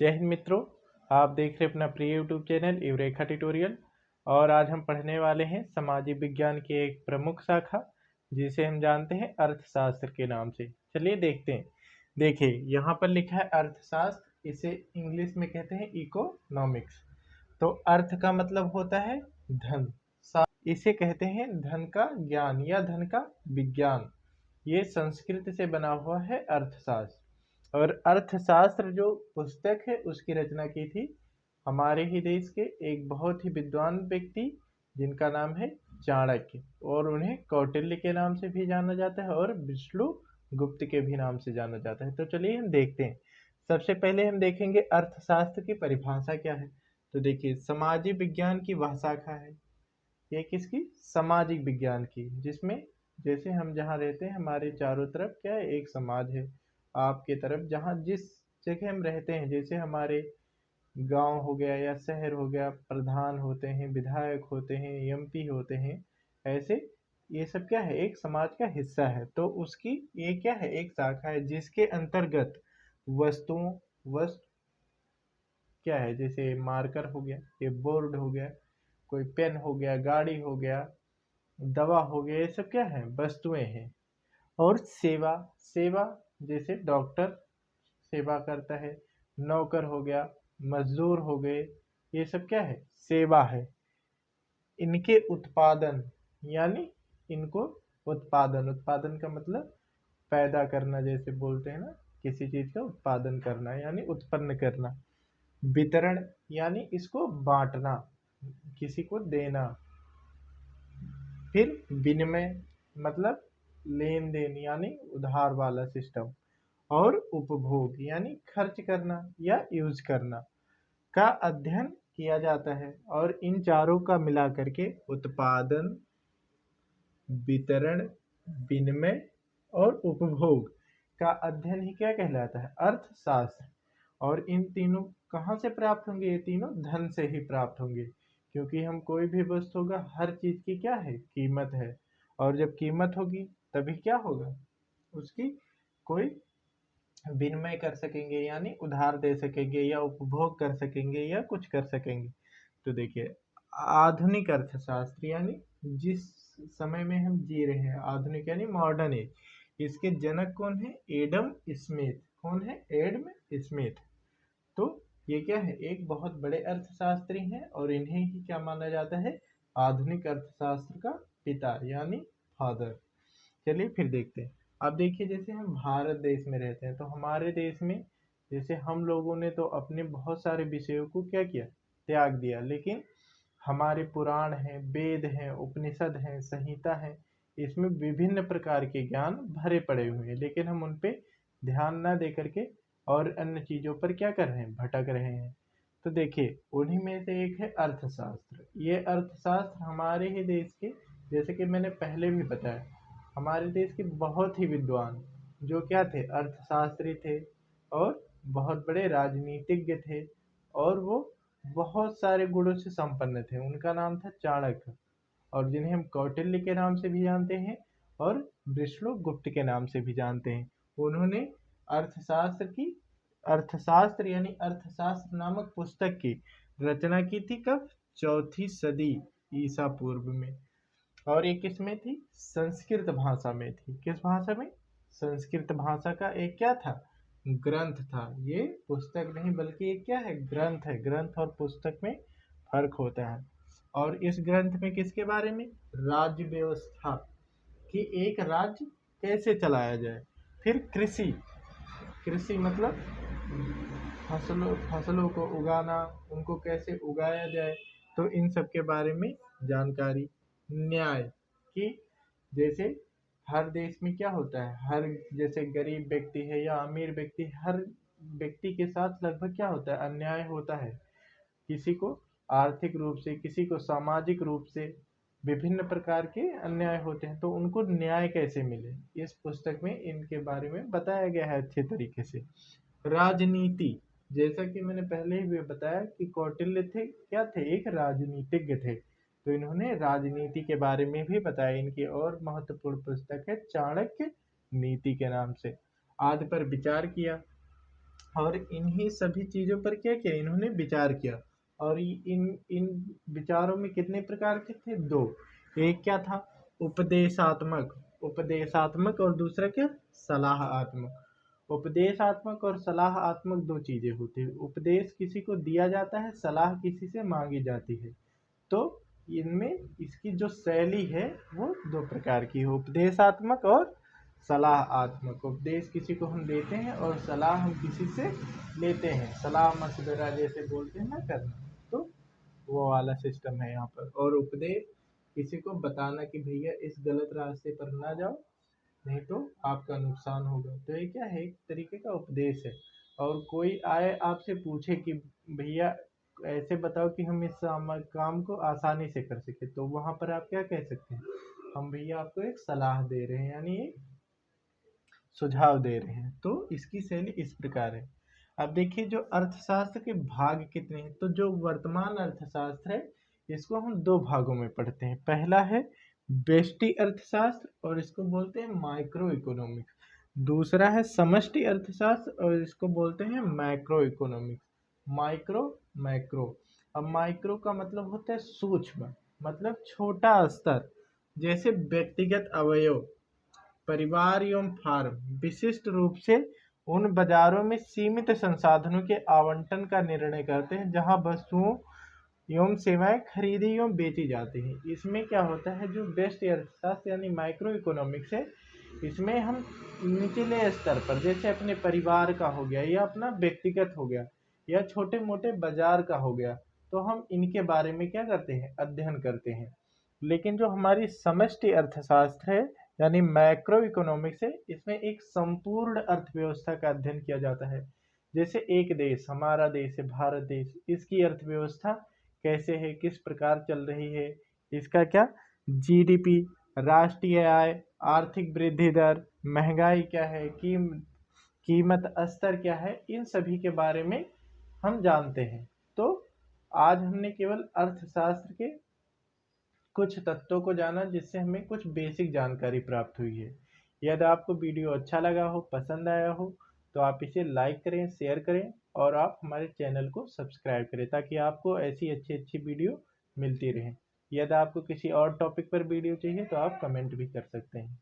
जय हिंद मित्रों। आप देख रहे हैं अपना प्रिय यूट्यूब चैनल युवरेखा ट्यूटोरियल। और आज हम पढ़ने वाले हैं सामाजिक विज्ञान की एक प्रमुख शाखा जिसे हम जानते हैं अर्थशास्त्र के नाम से। चलिए देखते हैं। देखिए यहाँ पर लिखा है अर्थशास्त्र, इसे इंग्लिश में कहते हैं इकोनॉमिक्स। तो अर्थ का मतलब होता है धन, इसे कहते हैं धन का ज्ञान या धन का विज्ञान। ये संस्कृत से बना हुआ है अर्थशास्त्र। और अर्थशास्त्र जो पुस्तक है उसकी रचना की थी हमारे ही देश के एक बहुत ही विद्वान व्यक्ति जिनका नाम है चाणक्य, और उन्हें कौटिल्य के नाम से भी जाना जाता है और विष्णुगुप्त के भी नाम से जाना जाता है। तो चलिए हम देखते हैं। सबसे पहले हम देखेंगे अर्थशास्त्र की परिभाषा क्या है। तो देखिए सामाजिक विज्ञान की वह शाखा है, ये किसकी, सामाजिक विज्ञान की, जिसमें जैसे हम जहाँ रहते हैं हमारे चारों तरफ क्या है, एक समाज है। आपके तरफ जहाँ जिस जगह हम रहते हैं, जैसे हमारे गांव हो गया या शहर हो गया, प्रधान होते हैं, विधायक होते हैं, एमपी होते हैं, ऐसे ये सब क्या है, एक समाज का हिस्सा है। तो उसकी ये क्या है, एक शाखा है जिसके अंतर्गत वस्तुओं वस्तु क्या है, जैसे मार्कर हो गया, ये बोर्ड हो गया, कोई पेन हो गया, गाड़ी हो गया, दवा हो गया, ये सब क्या है, वस्तुएं हैं। और सेवा सेवा जैसे डॉक्टर सेवा करता है, नौकर हो गया, मजदूर हो गए, ये सब क्या है, सेवा है। इनके उत्पादन यानी इनको उत्पादन उत्पादन का मतलब पैदा करना, जैसे बोलते हैं ना, किसी चीज का उत्पादन करना यानी उत्पन्न करना। वितरण यानी इसको बांटना, किसी को देना। फिर विनिमय मतलब लेन देन यानी उधार वाला सिस्टम। और उपभोग यानी खर्च करना या यूज करना का अध्ययन किया जाता है। और इन चारों का मिला करके उत्पादन, वितरण, विनिमय और उपभोग का अध्ययन ही क्या कहलाता है, अर्थशास्त्र। और इन तीनों कहाँ से प्राप्त होंगे, ये तीनों धन से ही प्राप्त होंगे, क्योंकि हम कोई भी वस्तु होगा, हर चीज की क्या है, कीमत है। और जब कीमत होगी तभी क्या होगा, उसकी कोई विनिमय कर सकेंगे यानी उधार दे सकेंगे या उपभोग कर सकेंगे या कुछ कर सकेंगे। तो देखिए आधुनिक अर्थशास्त्र यानी जिस समय में हम जी रहे हैं, आधुनिक यानी मॉडर्न एज, इसके जनक कौन है, एडम स्मिथ। कौन है, एडम स्मिथ। तो ये क्या है, एक बहुत बड़े अर्थशास्त्री हैं और इन्हें ही क्या माना जाता है, आधुनिक अर्थशास्त्र का पिता यानी फादर। चलिए फिर देखते हैं। अब देखिए जैसे हम भारत देश में रहते हैं, तो हमारे देश में जैसे हम लोगों ने तो अपने बहुत सारे विषयों को क्या किया, त्याग दिया, लेकिन हमारे पुराण हैं, वेद हैं, उपनिषद हैं, संहिता हैं, इसमें विभिन्न प्रकार के ज्ञान भरे पड़े हुए हैं, लेकिन हम उन पे ध्यान ना दे करके और अन्य चीजों पर क्या कर रहे हैं, भटक रहे हैं। तो देखिए उन्हीं में से एक है अर्थशास्त्र। ये अर्थशास्त्र हमारे ही देश के, जैसे कि मैंने पहले भी बताया, हमारे देश के बहुत ही विद्वान जो क्या थे, अर्थशास्त्री थे और बहुत बड़े राजनीतिज्ञ थे, और वो बहुत सारे गुणों से संपन्न थे। उनका नाम था चाणक्य, और जिन्हें हम कौटिल्य के नाम से भी जानते हैं और विष्णुगुप्त के नाम से भी जानते हैं। उन्होंने अर्थशास्त्र यानी अर्थशास्त्र नामक पुस्तक की रचना की थी कब, चौथी सदी ईसा पूर्व में। और ये किस में थी, संस्कृत भाषा में थी। किस भाषा में, संस्कृत भाषा का एक क्या था, ग्रंथ था। ये पुस्तक नहीं बल्कि एक क्या है, ग्रंथ है। ग्रंथ और पुस्तक में फर्क होता है। और इस ग्रंथ में किसके बारे में, राज्य व्यवस्था कि एक राज्य कैसे चलाया जाए। फिर कृषि, कृषि मतलब फसलों को उगाना, उनको कैसे उगाया जाए, तो इन सब के बारे में जानकारी। न्याय कि जैसे हर देश में क्या होता है, हर जैसे गरीब व्यक्ति है या अमीर व्यक्ति, हर व्यक्ति के साथ लगभग क्या होता है, अन्याय होता है। किसी को आर्थिक रूप से, किसी को सामाजिक रूप से विभिन्न प्रकार के अन्याय होते हैं, तो उनको न्याय कैसे मिले, इस पुस्तक में इनके बारे में बताया गया है अच्छे तरीके से। राजनीति, जैसा कि मैंने पहले ही बताया कि कौटिल्य थे क्या थे, एक राजनीतिज्ञ थे, तो इन्होंने राजनीति के बारे में भी बताया। इनकी और महत्वपूर्ण पुस्तक है चाणक्य नीति के नाम से। आदि पर विचार किया, और इन्हीं सभी चीज़ों पर क्या किया, इन्होंने विचार किया। और इन इन विचारों में कितने प्रकार के थे, दो। एक क्या था, उपदेशात्मक, उपदेशात्मक, और दूसरा क्या, सलाहात्मक। उपदेशात्मक और सलाहात्मक दो चीज़ें होती है। उपदेश किसी को दिया जाता है, सलाह किसी से मांगी जाती है। तो इनमें इसकी जो शैली है वो दो प्रकार की है, उपदेशात्मक और सलाहात्मक। उपदेश किसी को हम देते हैं और सलाह हम किसी से लेते हैं, सलाह मशवरा जैसे बोलते हैं ना करना, तो वो वाला सिस्टम है यहाँ पर। और उपदेश किसी को बताना कि भैया इस गलत रास्ते पर ना जाओ, नहीं तो आपका नुकसान होगा। तो ये क्या है, एक तरीके का उपदेश है। और कोई आए आपसे पूछे कि भैया ऐसे बताओ कि हम इस काम को आसानी से कर सके, तो वहां पर आप क्या कह सकते हैं, हम भैया आपको एक सलाह दे रहे हैं, यानी एक सुझाव दे रहे हैं। तो इसकी शैली इस प्रकार है। अब देखिए जो अर्थशास्त्र के भाग कितने हैं, तो जो वर्तमान अर्थशास्त्र है इसको हम दो भागों में पढ़ते हैं। पहला है व्यष्टि अर्थशास्त्र और इसको बोलते हैं माइक्रो इकोनॉमिक्स। दूसरा है समष्टि अर्थशास्त्र और इसको बोलते हैं मैक्रो इकोनॉमिक्स। Micro, macro. अब माइक्रो का मतलब होता है सूक्ष्म, मतलब छोटा स्तर, जैसे व्यक्तिगत अवयव, परिवार एवं फार्म विशिष्ट रूप से उन बाजारों में सीमित संसाधनों के आवंटन का निर्णय करते हैं जहां वस्तुओं एवं सेवाएं खरीदी एवं बेची जाती हैं। इसमें क्या होता है, जो बेस्ट अर्थशास्त्र यानी माइक्रो इकोनॉमिक्स है, इसमें हम निचले स्तर पर, जैसे अपने परिवार का हो गया या अपना व्यक्तिगत हो गया या छोटे मोटे बाजार का हो गया, तो हम इनके बारे में क्या करते हैं, अध्ययन करते हैं। लेकिन जो हमारी समष्टि अर्थशास्त्र है यानी मैक्रो इकोनॉमिक्स है, इसमें एक संपूर्ण अर्थव्यवस्था का अध्ययन किया जाता है। जैसे एक देश, हमारा देश है भारत देश, इसकी अर्थव्यवस्था कैसे है, किस प्रकार चल रही है, इसका क्या जीडीपी, राष्ट्रीय आय, आर्थिक वृद्धि दर, महंगाई क्या है, कीमत स्तर क्या है, इन सभी के बारे में हम जानते हैं। तो आज हमने केवल अर्थशास्त्र के कुछ तत्वों को जाना जिससे हमें कुछ बेसिक जानकारी प्राप्त हुई है। यदि आपको वीडियो अच्छा लगा हो, पसंद आया हो, तो आप इसे लाइक करें, शेयर करें और आप हमारे चैनल को सब्सक्राइब करें ताकि आपको ऐसी अच्छी अच्छी वीडियो मिलती रहें। यदि आपको किसी और टॉपिक पर वीडियो चाहिए तो आप कमेंट भी कर सकते हैं।